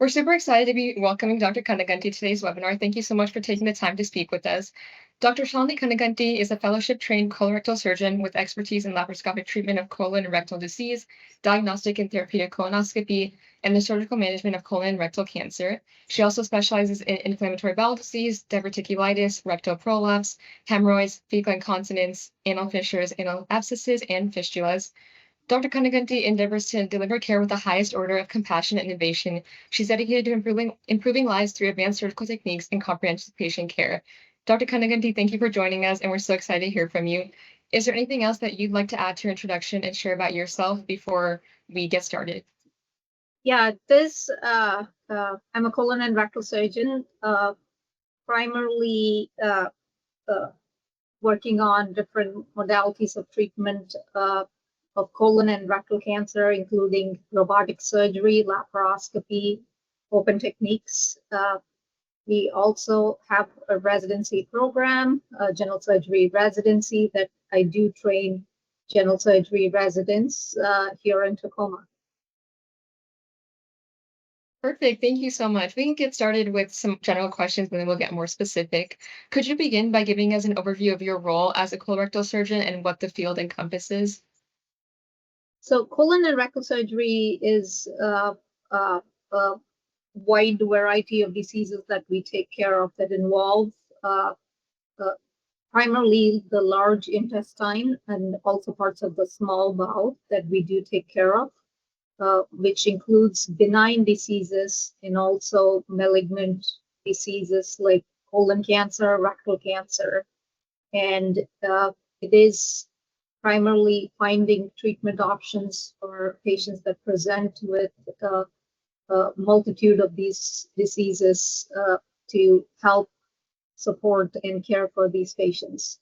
We're super excited to be welcoming Dr. Kanneganti to today's webinar. Thank you so much for taking the time to speak with us. Dr. Shalini Kanneganti is a fellowship-trained colorectal surgeon with expertise in laparoscopic treatment of colon and rectal disease, diagnostic and therapeutic colonoscopy, and the surgical management of colon and rectal cancer. She also specializes in inflammatory bowel disease, diverticulitis, rectal prolapse, hemorrhoids, fecal incontinence, anal fissures, anal abscesses, and fistulas. Dr. Kanneganti endeavors to deliver care with the highest order of compassion and innovation. She's dedicated to improving lives through advanced surgical techniques and comprehensive patient care. Dr. Kanneganti, thank you for joining us, and we're so excited to hear from you. Is there anything else that you'd like to add to your introduction and share about yourself before we get started? Yeah, I'm a colon and rectal surgeon, primarily working on different modalities of treatment of colon and rectal cancer, including robotic surgery, laparoscopy, open techniques. We also have a residency program, a general surgery residency that I do train general surgery residents here in Tacoma. Perfect. Thank you so much. We can get started with some general questions and then we'll get more specific. Could you begin by giving us an overview of your role as a colorectal surgeon and what the field encompasses? So colon and rectal surgery is a wide variety of diseases that we take care of that involve uh, primarily the large intestine and also parts of the small bowel that we do take care of. Which includes benign diseases and also malignant diseases like colon cancer, rectal cancer. And it is primarily finding treatment options for patients that present with a multitude of these diseases to help support and care for these patients.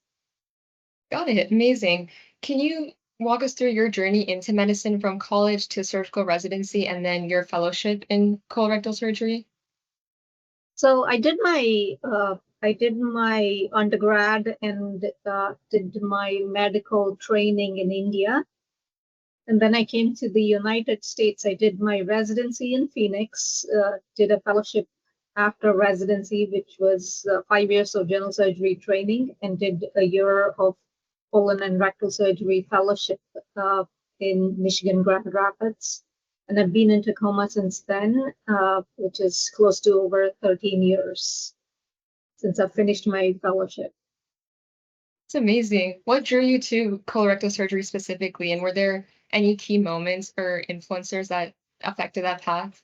Got it. Amazing. Can you walk us through your journey into medicine from college to surgical residency and then your fellowship in colorectal surgery? So I did my undergrad and did my medical training in India. And then I came to the United States. I did my residency in Phoenix, did a fellowship after residency, which was 5 years of general surgery training, and did a year of colon and rectal surgery fellowship in Michigan Grand Rapids. And I've been in Tacoma since then, which is close to over 13 years since I finished my fellowship. It's amazing. What drew you to colorectal surgery specifically, and were there any key moments or influencers that affected that path?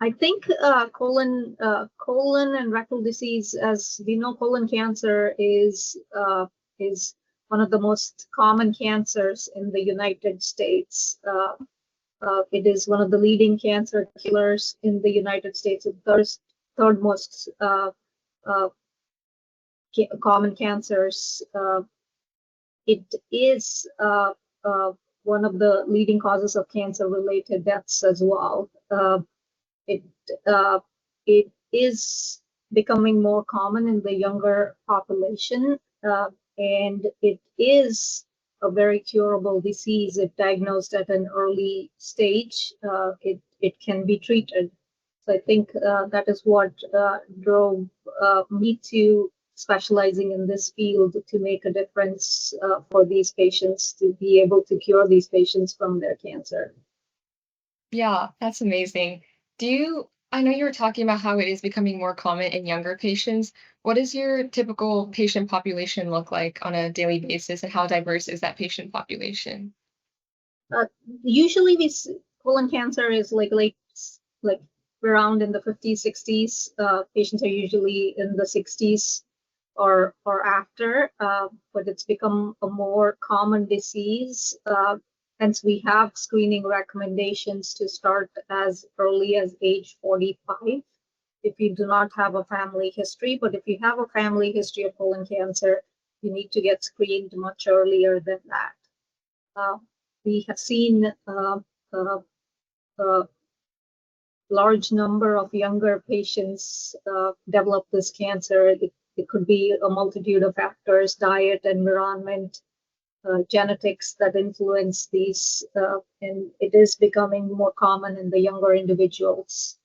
I think colon and rectal disease, as we know, colon cancer is one of the most common cancers in the United States. It is one of the leading cancer killers in the United States. It's third most common cancers. It is one of the leading causes of cancer-related deaths as well. It it is becoming more common in the younger population, and it is a very curable disease. If diagnosed at an early stage, it can be treated. So I think that is what drove me to specializing in this field, to make a difference for these patients, to be able to cure these patients from their cancer. Yeah, that's amazing. I know you were talking about how it is becoming more common in younger patients. What does your typical patient population look like on a daily basis, and how diverse is that patient population? Usually, colon cancer is like around in the 50s, 60s. Patients are usually in the 60s or after, but it's become a more common disease. Hence, we have screening recommendations to start as early as age 45 if you do not have a family history. But if you have a family history of colon cancer, you need to get screened much earlier than that. We have seen a large number of younger patients develop this cancer. It could be a multitude of factors: diet, environment, genetics that influence these, and it is becoming more common in the younger individuals.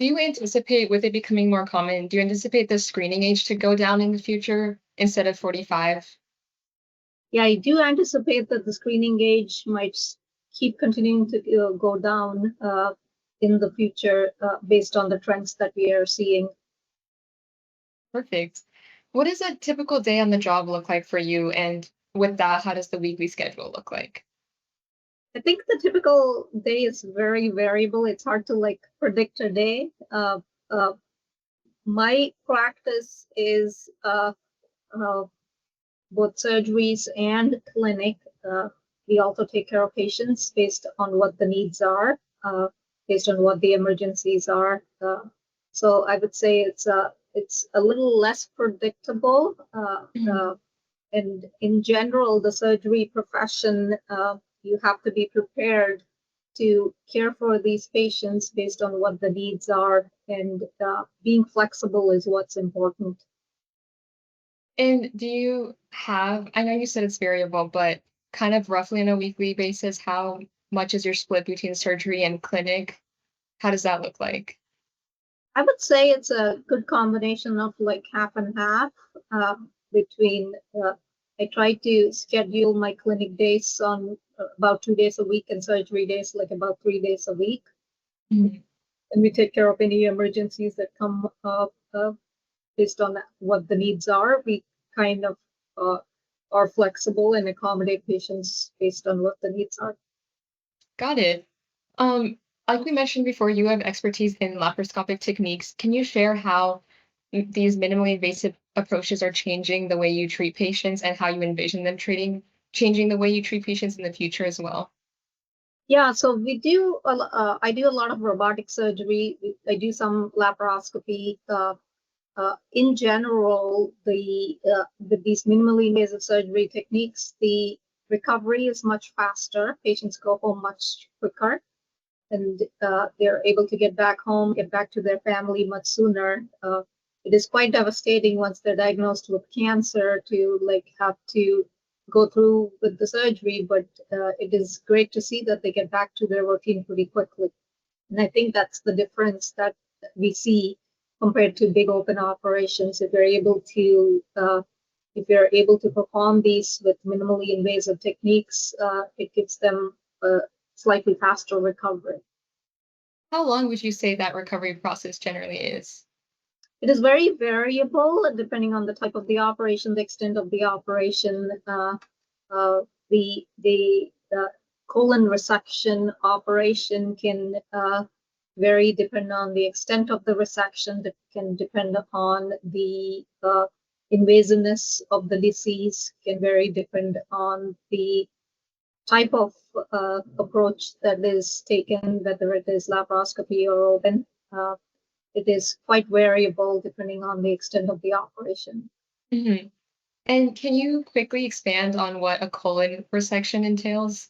Do you anticipate with it becoming more common, do you anticipate the screening age to go down in the future instead of 45? Yeah, I do anticipate that the screening age might keep continuing to go down in the future based on the trends that we are seeing. Perfect. What does a typical day on the job look like for you? And with that, how does the weekly schedule look like? I think the typical day is very variable. It's hard to like predict a day. Uh, my practice is uh, both surgeries and clinic. We also take care of patients based on what the needs are, based on what the emergencies are. So I would say it's a little less predictable. Mhm. And in general, the surgery profession, you have to be prepared to care for these patients based on what the needs are, and being flexible is what's important. And do you have, I know you said it's variable, but kind of roughly on a weekly basis, how much is your split between surgery and clinic? How does that look like? I would say it's a good combination of like half and half between. I try to schedule my clinic days on about 2 days a week and surgery days like about 3 days a week. Mhm. And we take care of any emergencies that come up based on what the needs are. We kind of uh, are flexible and accommodate patients based on what the needs are. Got it. Um, like we mentioned before, you have expertise in laparoscopic techniques. Can you share how these minimally invasive approaches are changing the way you treat patients and how you envision them changing the way you treat patients in the future as well? Yeah, so we do. I do a lot of robotic surgery. I do some laparoscopy. In general, with these minimally invasive surgery techniques, the recovery is much faster. Patients go home much quicker, and they're able to get back home, get back to their family much sooner. It is quite devastating once they're diagnosed with cancer to like have to go through with the surgery, but it is great to see that they get back to their routine pretty quickly. And I think that's the difference that we see compared to big open operations. If you're able to perform these with minimally invasive techniques, it gives them a slightly faster recovery. How long would you say that recovery process generally is? It is very variable depending on the type of the operation, the extent of the operation. Uh, the colon resection operation can vary depending on the extent of the resection. That can depend upon the invasiveness of the disease. Can vary depend on the type of approach that is taken, whether it is laparoscopy or open. It is quite variable depending on the extent of the operation. Hmm. And can you quickly expand on what a colon resection entails?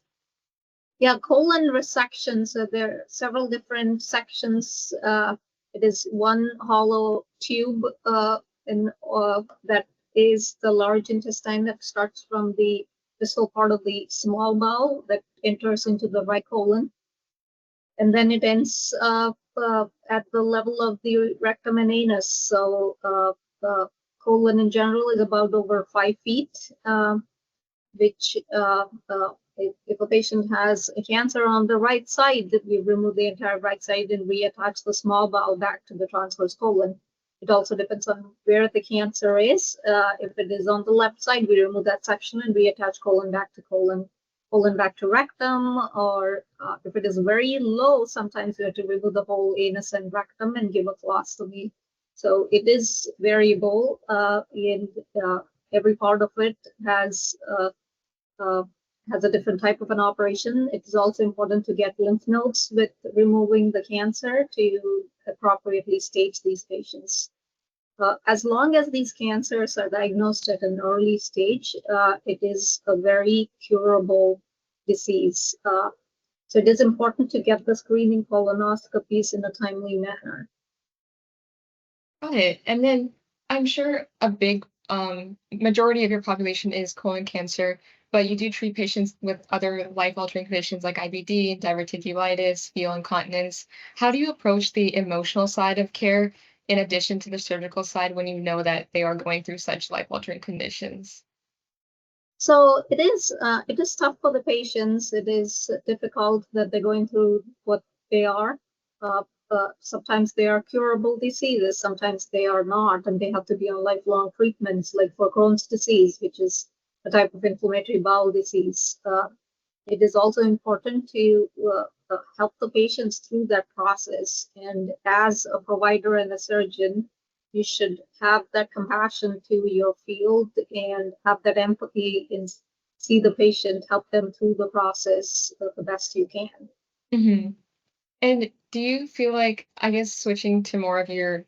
Yeah, colon resection. So there are several different sections. It is one hollow tube that is the large intestine that starts from the distal part of the small bowel that enters into the right colon, and then it ends up at the level of the rectum and anus. So the colon in general is about over 5 feet. Which if a patient has a cancer on the right side, we remove the entire right side and reattach the small bowel back to the transverse colon. It also depends on where the cancer is. If it is on the left side, we remove that section and reattach colon back to colon, colon back to rectum, or if it is very low, sometimes we have to remove the whole anus and rectum and give a colostomy. So it is variable, and every part of it uh, has a different type of an operation. It is also important to get lymph nodes with removing the cancer to appropriately stage these patients. As long as these cancers are diagnosed at an early stage, it is a very curable disease. So it is important to get the screening colonoscopies in a timely manner. Got it. And then I'm sure a big majority of your population is colon cancer. but you do treat patients with other life-altering conditions like IBD, diverticulitis, fecal incontinence. How do you approach the emotional side of care in addition to the surgical side when you know that they are going through such life-altering conditions? So it is tough for the patients. It is difficult that they're going through what they are. Sometimes they are curable diseases, sometimes they are not, and they have to be on lifelong treatments, like for Crohn's disease, which is a type of inflammatory bowel disease. It is also important to help the patients through that process. And as a provider and a surgeon, you should have that compassion to your field and have that empathy and see the patient, help them through the process the best you can. Mhm. And do you feel like, I guess, switching to more of your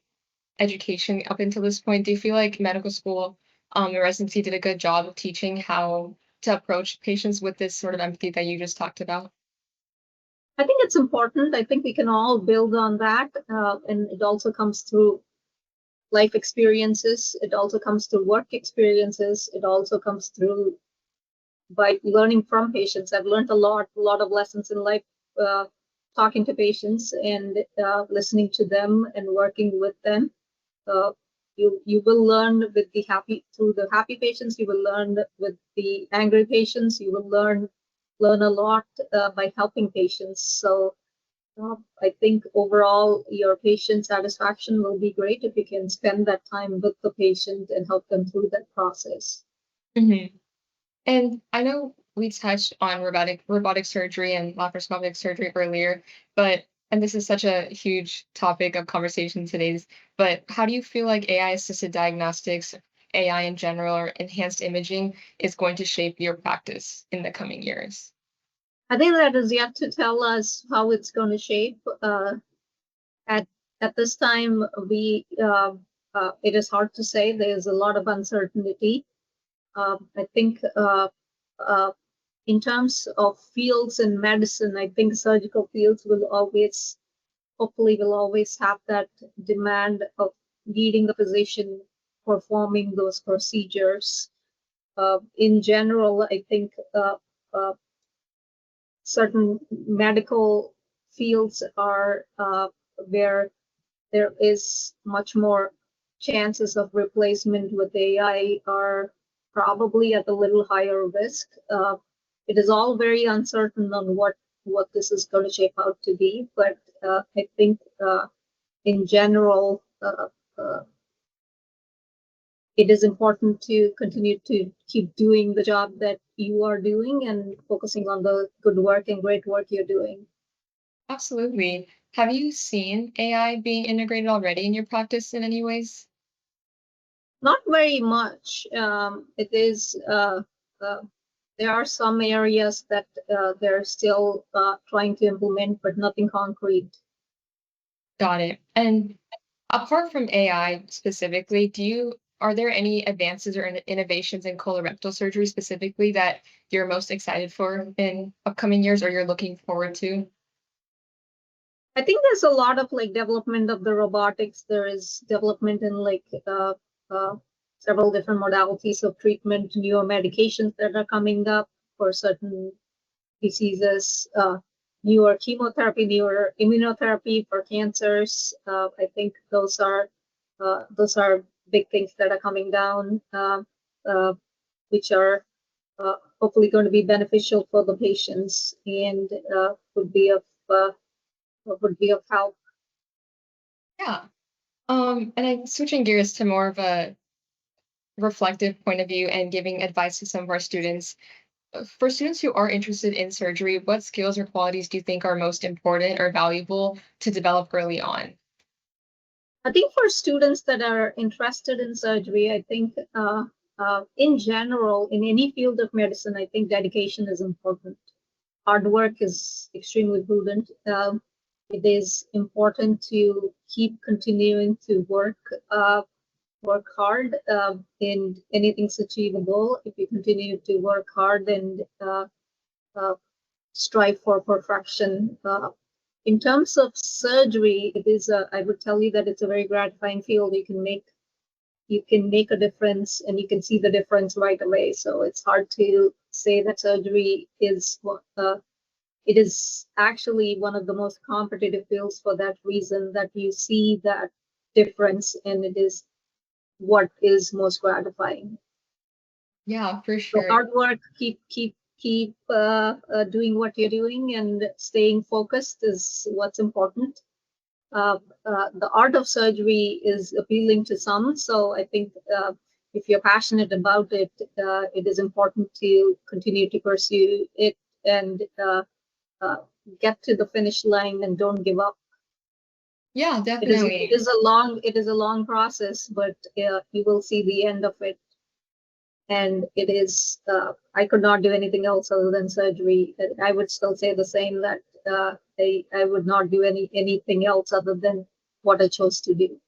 education up until this point, do you feel like medical school, and residency did a good job of teaching how to approach patients with this sort of empathy that you just talked about? I think it's important. I think we can all build on that. And it also comes through life experiences. It also comes through work experiences. It also comes through by learning from patients. I've learned a lot of lessons in life, uh, talking to patients and listening to them and working with them. Uh, you will learn with the happy through the happy patients. You will learn with the angry patients. You will learn a lot by helping patients. So I think overall your patient satisfaction will be great if you can spend that time with the patient and help them through that process. Mhm. And I know we touched on robotic surgery and laparoscopic surgery earlier, but and this is such a huge topic of conversation today's, but how do you feel like AI assisted diagnostics, AI in general, or enhanced imaging is going to shape your practice in the coming years? I think that is yet to tell us how it's going to shape. At at this time, we it is hard to say. There's a lot of uncertainty. I think uh, in terms of fields in medicine, I think surgical fields will always, hopefully, will always have that demand of leading the physician performing those procedures. In general, I think uh, certain medical fields are where there is much more chances of replacement with AI are probably at a little higher risk. It is all very uncertain on what this is going to shape out to be, but I think in general, it is important to continue to keep doing the job that you are doing and focusing on the good work and great work you're doing. Absolutely. Have you seen AI being integrated already in your practice in any ways? Not very much. It is uh, there are some areas that they're still trying to implement, but nothing concrete. Got it. And apart from AI specifically, are there any advances or innovations in colorectal surgery specifically that you're most excited for in upcoming years or you're looking forward to? I think there's a lot of like development of the robotics. There is development in like uh, several different modalities of treatment, newer medications that are coming up for certain diseases, newer chemotherapy, newer immunotherapy for cancers. I think those are big things that are coming down, uh, which are hopefully going to be beneficial for the patients and uh, would be of help. Yeah. And I'm switching gears to more of a reflective point of view and giving advice to some of our students. For students who are interested in surgery, what skills or qualities do you think are most important or valuable to develop early on? I think for students that are interested in surgery, I think in general, in any field of medicine, I think dedication is important. Hard work is extremely prudent. It is important to keep continuing to work hard, and anything's achievable if you continue to work hard and uh, strive for perfection. In terms of surgery, I would tell you that it's a very gratifying field. You can make a difference and you can see the difference right away. So it's hard to say that surgery is it is actually one of the most competitive fields for that reason, that you see that difference, and it is what is most gratifying. Yeah, for So sure. hard work, keep doing what you're doing, and staying focused is what's important. uh, the art of surgery is appealing to some. So I think if you're passionate about it, it is important to continue to pursue it, and uh, get to the finish line and don't give up. Yeah, It definitely. is a long process, but you will see the end of it. And it is, I could not do anything else other than surgery. I would still say the same, that I would not do anything else other than what I chose to do.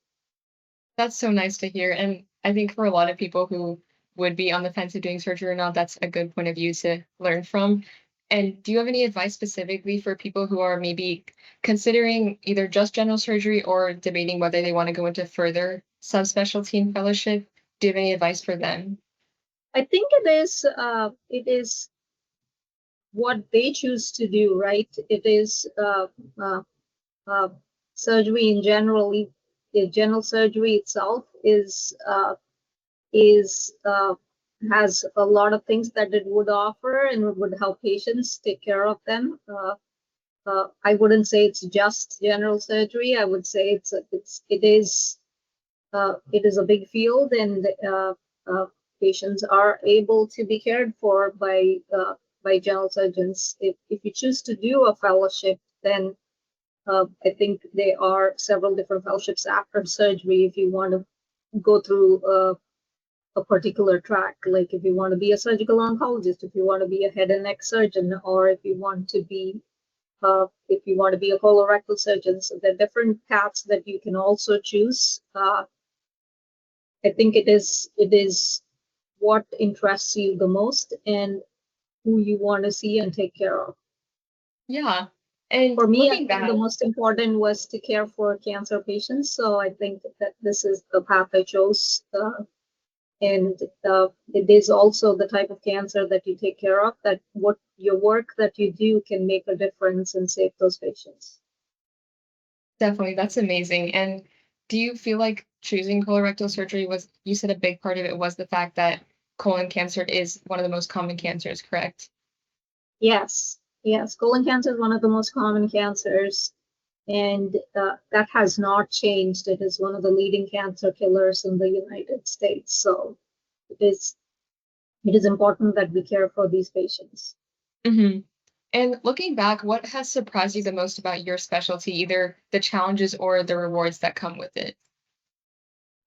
That's so nice to hear. And I think for a lot of people who would be on the fence of doing surgery or not, that's a good point of view to learn from. And do you have any advice specifically for people who are maybe considering either just general surgery or debating whether they want to go into further subspecialty in fellowship? Do you have any advice for them? I think it is what they choose to do, right? It is uh, uh, surgery in general. The general surgery itself is has a lot of things that it would offer, and it would help patients take care of them. I wouldn't say it's just general surgery. I would say it is a big field, and uh, patients are able to be cared for by general surgeons. If you choose to do a fellowship, then I think there are several different fellowships after surgery if you want to go through a particular track. Like if you want to be a surgical oncologist, if you want to be a head and neck surgeon, or if you want to be a colorectal surgeon. So there are different paths that you can also choose. I think it is what interests you the most, and who you want to see and take care of. Yeah. And For me, I looking think the back, most important was to care for cancer patients. So I think that this is the path I chose. And it is also the type of cancer that you take care of, that what your work that you do can make a difference and save those patients. definitely, that's amazing. And do you feel like choosing colorectal surgery was, you said a big part of it was the fact that colon cancer is one of the most common cancers, correct? Yes, colon cancer is one of the most common cancers, and that has not changed. It is one of the leading cancer killers in the United States. So it is it is important that we care for these patients. Hmm. And looking back, what has surprised you the most about your specialty, either the challenges or the rewards that come with it?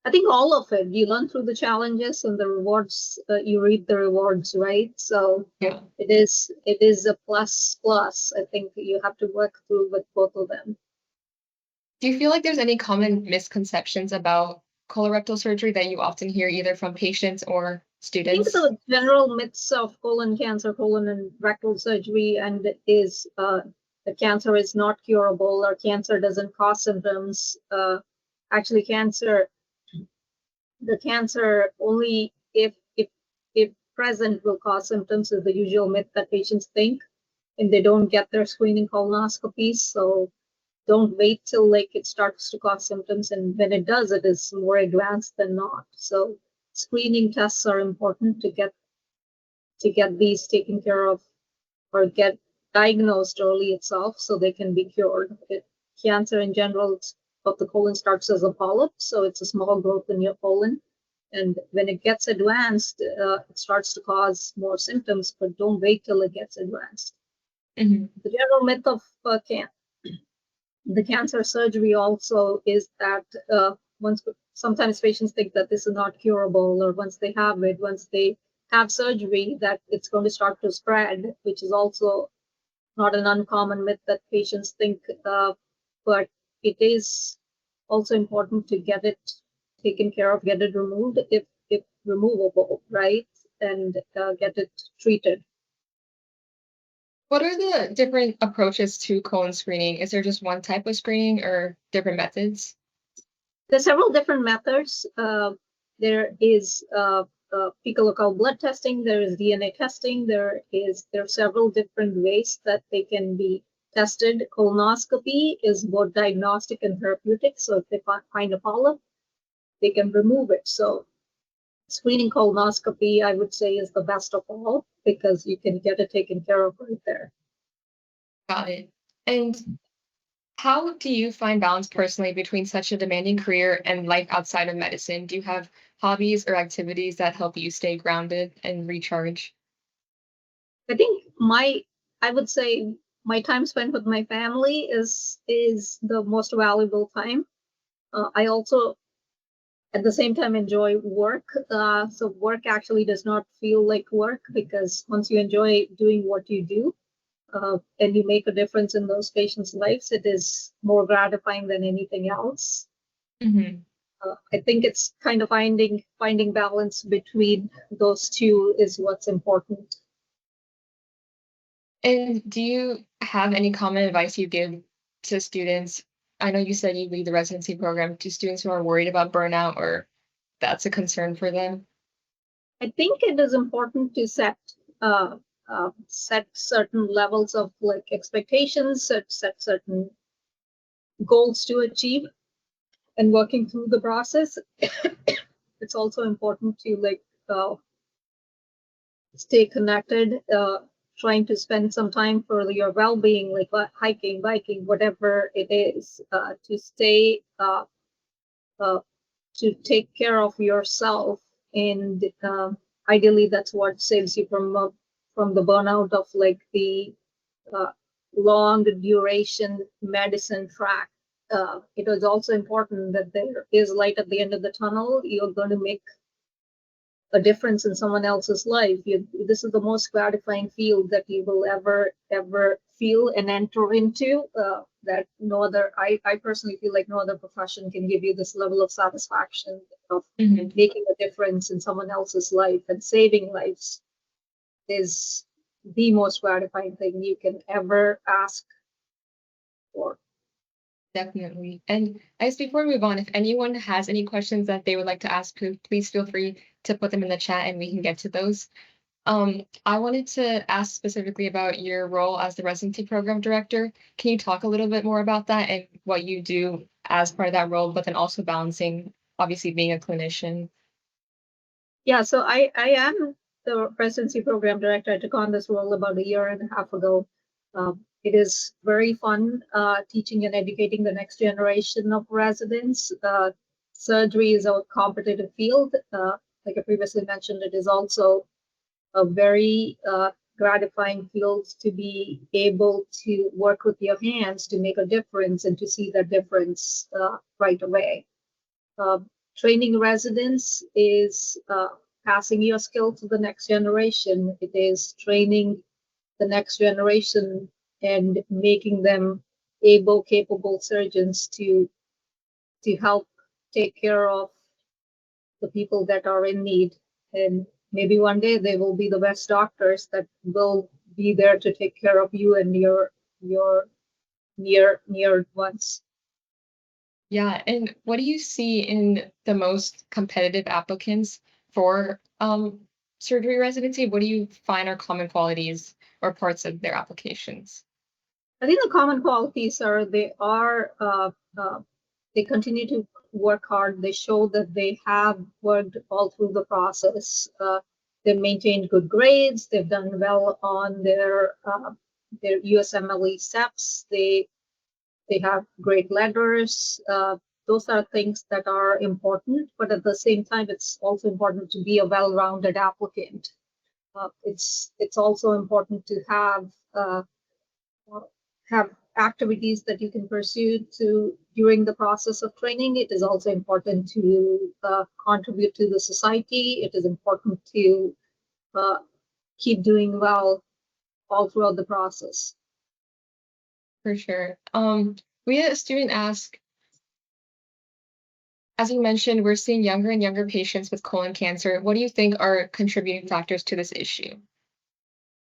I think all of it. You learn through the challenges, and the rewards. You reap the rewards, right? So Yeah. it is a plus plus. I think you have to work through with both of them. Do you feel like there's any common misconceptions about colorectal surgery that you often hear either from patients or I think students? the general myths of colon cancer, colon and rectal surgery, and is that cancer is not curable, or cancer doesn't cause symptoms. Actually, the cancer only if present will cause symptoms, is the usual myth that patients think, and they don't get their screening colonoscopies. So don't wait till like it starts to cause symptoms, and when it does, it is more advanced than not. So screening tests are important to get these taken care of, or get diagnosed early itself, so they can be cured. Cancer in general of the colon starts as a polyp, so it's a small growth in your colon. And when it gets advanced, it starts to cause more symptoms, but don't wait till it gets advanced. Hmm. The general myth of the cancer surgery also is that once sometimes patients think that this is not curable, or once they have surgery, that it's going to start to spread, which is also not an uncommon myth that patients think. But it is also important to get it taken care of, get it removed if removable, right? And get it treated. What are the different approaches to colon screening? Is there just one type of screening or different methods? There's several different methods. There is fecal occult blood testing, there is DNA testing, there are several different ways that they can be tested. Colonoscopy is both diagnostic and therapeutic. So if they find a polyp, they can remove it. So screening colonoscopy, I would say, is the best of all because you can get it taken care of right there. Got it. And how do you find balance personally between such a demanding career and life outside of medicine? Do you have hobbies or activities that help you stay grounded and recharge? I think I would say my time spent with my family is the most valuable time. I also at the same time enjoy work. So work actually does not feel like work because once you enjoy doing what you do and you make a difference in those patients' lives, it is more gratifying than anything else. Hmm. I think it's kind of finding balance between those two is what's important. And do you have any common advice you give to students? I know you said you lead the residency program to students who are worried about burnout or that's a concern for them. I think it is important to uh, set certain levels of like expectations, set certain goals to achieve, and working through the process. It's also important to stay connected, trying to spend some time for your well-being, like hiking, biking, whatever it is, to stay uh, to take care of yourself, and ideally that's what saves you from the burnout of like the uh, long duration medicine track. It is also important that there is light at the end of the tunnel. You're going to make a difference in someone else's life. This is the most gratifying field that you will ever feel and enter into. That no other, I personally feel like no other profession can give you this level of satisfaction of Hmm. making a difference in someone else's life and saving lives is the most gratifying thing you can ever ask for. Definitely. And I guess before we move on, if anyone has any questions that they would like to ask, please feel free to put them in the chat and we can get to those. I wanted to ask specifically about your role as the residency program director. Can you talk a little bit more about that and what you do as part of that role, but then also balancing, obviously, being a clinician? Yeah, so I am the residency program director. I took on this role about a year and a half ago. It is very fun teaching and educating the next generation of residents. Surgery is a competitive field. Like I previously mentioned, it is also a very gratifying field to be able to work with your hands to make a difference and to see that difference right away. Uh, Training residents is passing your skill to the next generation. It is training the next generation and making them able, capable surgeons to help take care of the people that are in need. And maybe one day they will be the best doctors that will be there to take care of you and your near ones. Yeah, and what do you see in the most competitive applicants for surgery residency? What do you find are common qualities or parts of their applications? I think the common qualities are they continue to work hard. They show that they have worked all through the process. They've maintained good grades. They've done well on their USMLE steps. They have great letters. Those are things that are important, but at the same time, it's also important to be a well-rounded applicant. It's also important to have activities that you can pursue to during the process of training. It is also important to contribute to the society. It is important to uh, keep doing well all throughout the process. For sure. We had a student ask, as you mentioned, we're seeing younger and younger patients with colon cancer. What do you think are contributing factors to this issue?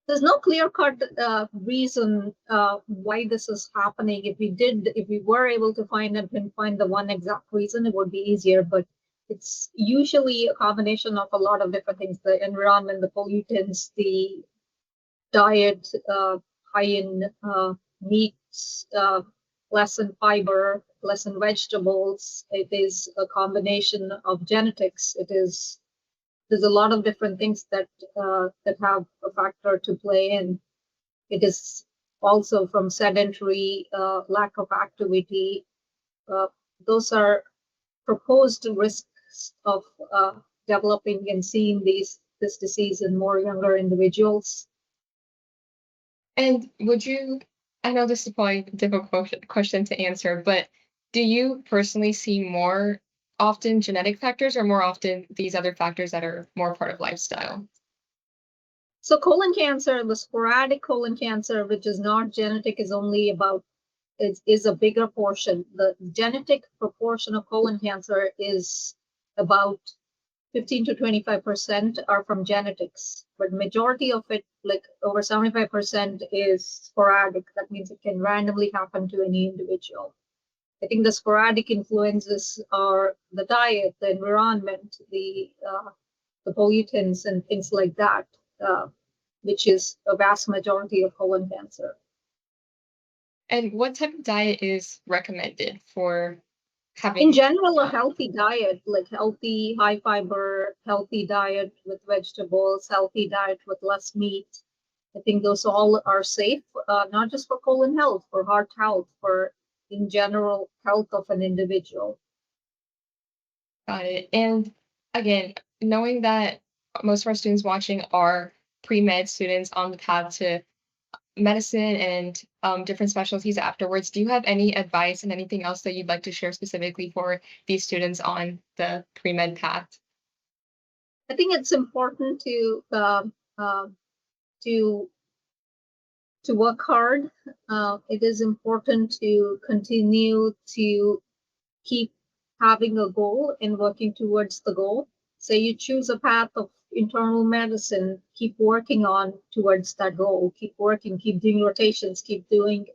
There's no clear-cut reason why this is happening. If we were able to find and pinpoint the one exact reason, it would be easier. But it's usually a combination of a lot of different things: the environment, the pollutants, the diet, high in meats, less in fiber, less in vegetables. It is a combination of genetics. There's a lot of different things that have a factor to play in. It is also from sedentary, lack of activity. Uh, those are proposed risks of developing and seeing this disease in more younger individuals. And I know this is probably a difficult question to answer, but do you personally see more often genetic factors or more often these other factors that are more part of lifestyle? So colon cancer, the sporadic colon cancer, which is not genetic, is only about is a bigger portion. The genetic proportion of colon cancer is about 15 to 25% are from genetics, but majority of it, like over 75%, is sporadic. That means it can randomly happen to any individual. I think the sporadic influences are the diet, the environment, the pollutants, and things like that, uh, which is a vast majority of colon cancer. And what type of diet is recommended for In having? general, a healthy diet, like healthy, high fiber, healthy diet with vegetables, healthy diet with less meat. I think those all are safe, not just for colon health, for heart health, for in general health of an individual. Got it. And again, knowing that most of our students watching are pre-med students on the path to medicine and different specialties afterwards, do you have any advice and anything else that you'd like to share specifically for these students on the pre-med path? I think it's important uh, to to work hard. It is important to continue to keep having a goal and working towards the goal. Say you choose a path of internal medicine, keep working on towards that goal. Keep working, keep doing rotations, keep doing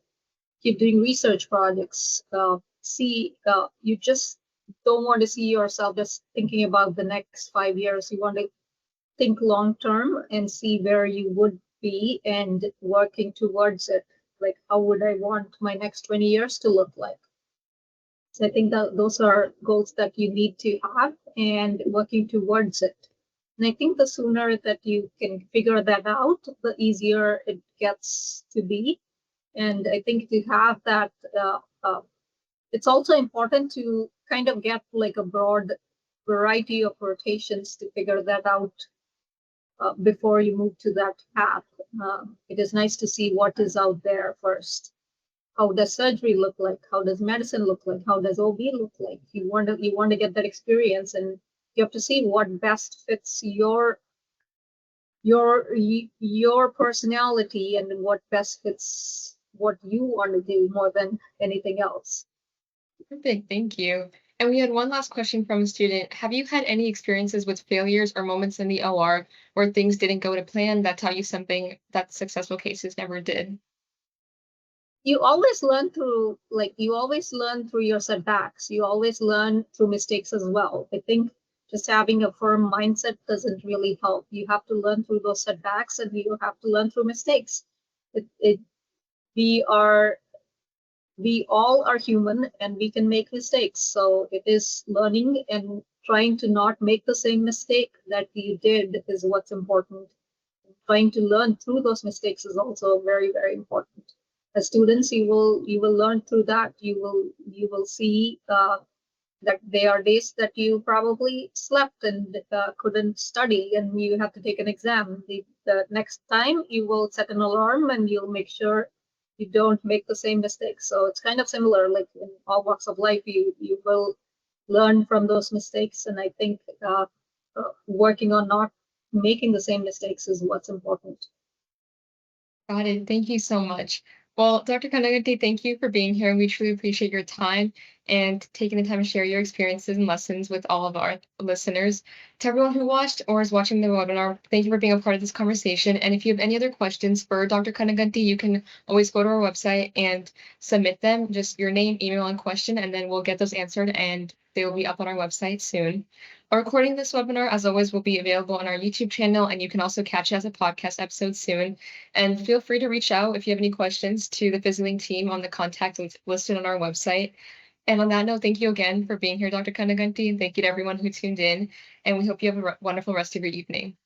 research projects. You just don't want to see yourself just thinking about the next 5 years. You want to think long term and see where you would be and working towards it. Like, how would I want my next 20 years to look like? So I think that those are goals that you need to have and working towards it. And I think the sooner that you can figure that out, the easier it gets to be. And I think to have that, it's also important to kind of get like a broad variety of rotations to figure that out before you move to that path. It is nice to see what is out there first. How does surgery look like? How does medicine look like? How does OB look like? You want to get that experience, and you have to see what best fits your personality and what best fits what you want to do more than anything else. Perfect, thank you. And we had one last question from a student. Have you had any experiences with failures or moments in the OR where things didn't go to plan that taught you something that successful cases never did? You always learn through your setbacks. You always learn through mistakes as well. I think just having a firm mindset doesn't really help. You have to learn through those setbacks, and you have to learn through mistakes. It we are we all are human and we can make mistakes. So it is learning and trying to not make the same mistake that you did is what's important. Trying to learn through those mistakes is also very, very important. As students, you will learn through that. You will see that there are days that you probably slept and couldn't study and you have to take an exam. The next time you will set an alarm and you'll make sure you don't make the same mistakes. So it's kind of similar, like in all walks of life, you will learn from those mistakes. And I think working on not making the same mistakes is what's important. Got it. Thank you so much. Well, Dr. Kanneganti, thank you for being here. We truly appreciate your time and taking the time to share your experiences and lessons with all of our listeners. To everyone who watched or is watching the webinar, thank you for being a part of this conversation. And if you have any other questions for Dr. Kanneganti, you can always go to our website and submit them, just your name, email, and question, and then we'll get those answered and they will be up on our website soon. A recording of this webinar, as always, will be available on our YouTube channel, and you can also catch it as a podcast episode soon. And feel free to reach out if you have any questions to the PhysiLink team on the contact listed on our website. And on that note, thank you again for being here, Dr. Kanneganti, and thank you to everyone who tuned in. And we hope you have a wonderful rest of your evening.